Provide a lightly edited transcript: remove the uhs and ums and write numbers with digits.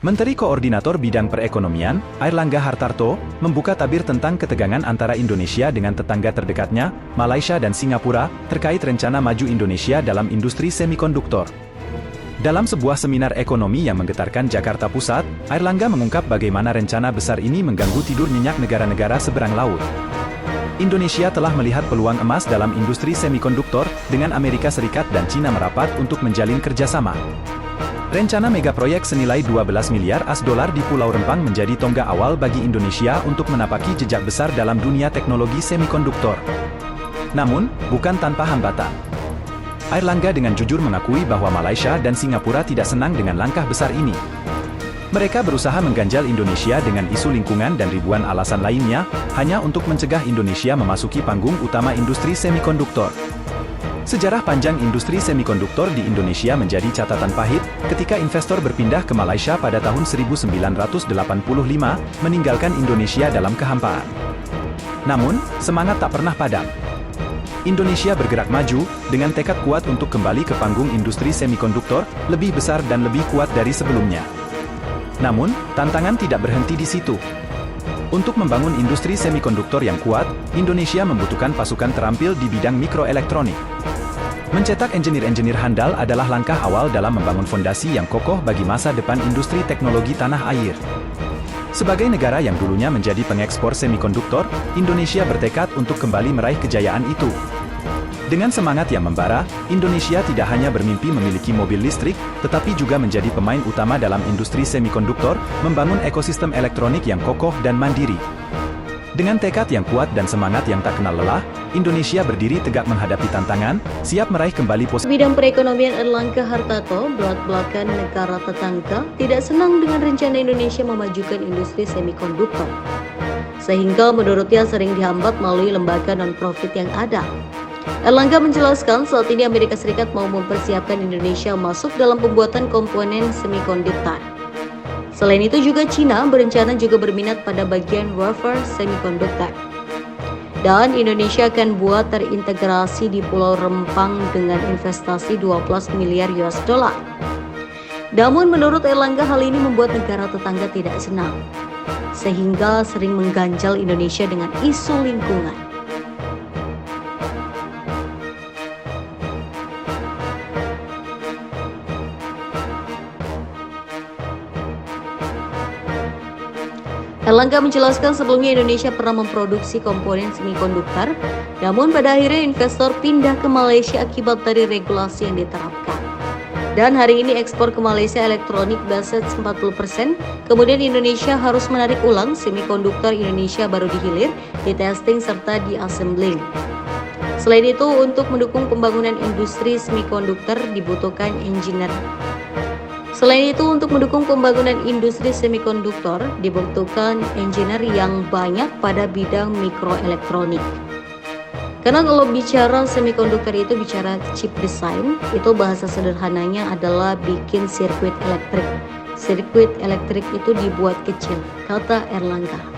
Menteri Koordinator Bidang Perekonomian, Airlangga Hartarto, membuka tabir tentang ketegangan antara Indonesia dengan tetangga terdekatnya, Malaysia dan Singapura, terkait rencana maju Indonesia dalam industri semikonduktor. Dalam sebuah seminar ekonomi yang menggetarkan Jakarta Pusat, Airlangga mengungkap bagaimana rencana besar ini mengganggu tidur nyenyak negara-negara seberang laut. Indonesia telah melihat peluang emas dalam industri semikonduktor, dengan Amerika Serikat dan Cina merapat untuk menjalin kerjasama. Rencana megaproyek senilai 12 miliar US$ di Pulau Rempang menjadi tonggak awal bagi Indonesia untuk menapaki jejak besar dalam dunia teknologi semikonduktor. Namun, bukan tanpa hambatan. Airlangga dengan jujur mengakui bahwa Malaysia dan Singapura tidak senang dengan langkah besar ini. Mereka berusaha mengganjal Indonesia dengan isu lingkungan dan ribuan alasan lainnya, hanya untuk mencegah Indonesia memasuki panggung utama industri semikonduktor. Sejarah panjang industri semikonduktor di Indonesia menjadi catatan pahit, ketika investor berpindah ke Malaysia pada tahun 1985, meninggalkan Indonesia dalam kehampaan. Namun, semangat tak pernah padam. Indonesia bergerak maju, dengan tekad kuat untuk kembali ke panggung industri semikonduktor, lebih besar dan lebih kuat dari sebelumnya. Namun, tantangan tidak berhenti di situ. Untuk membangun industri semikonduktor yang kuat, Indonesia membutuhkan pasukan terampil di bidang mikroelektronik. Mencetak engineer-engineer handal adalah langkah awal dalam membangun fondasi yang kokoh bagi masa depan industri teknologi tanah air. Sebagai negara yang dulunya menjadi pengekspor semikonduktor, Indonesia bertekad untuk kembali meraih kejayaan itu. Dengan semangat yang membara, Indonesia tidak hanya bermimpi memiliki mobil listrik, tetapi juga menjadi pemain utama dalam industri semikonduktor, membangun ekosistem elektronik yang kokoh dan mandiri. Dengan tekad yang kuat dan semangat yang tak kenal lelah, Indonesia berdiri tegak menghadapi tantangan, siap meraih kembali posisi. Bidang perekonomian Airlangga Hartarto, belak-belakan negara tetangga, tidak senang dengan rencana Indonesia memajukan industri semikonduktor. Sehingga menurutnya sering dihambat melalui lembaga non-profit yang ada. Airlangga menjelaskan saat ini Amerika Serikat mau mempersiapkan Indonesia masuk dalam pembuatan komponen semikonduktor. Selain itu juga Cina berencana juga berminat pada bagian wafer semikonduktor. Dan Indonesia akan buat terintegrasi di Pulau Rempang dengan investasi 12 miliar US$. Namun menurut Airlangga hal ini membuat negara tetangga tidak senang, sehingga sering mengganjal Indonesia dengan isu lingkungan. Airlangga menjelaskan sebelumnya Indonesia pernah memproduksi komponen semikonduktor, namun pada akhirnya investor pindah ke Malaysia akibat dari regulasi yang diterapkan. Dan hari ini ekspor ke Malaysia elektronik baset 40%, kemudian Indonesia harus menarik ulang semikonduktor Indonesia baru dihilir, di testing serta di assembling. Selain itu, untuk mendukung pembangunan industri semikonduktor dibutuhkan engineer. Selain itu, untuk mendukung pembangunan industri semikonduktor dibutuhkan engineer yang banyak pada bidang mikroelektronik. Karena kalau bicara semikonduktor itu bicara chip design, itu bahasa sederhananya adalah bikin sirkuit elektrik. Sirkuit elektrik itu dibuat kecil, kata Airlangga.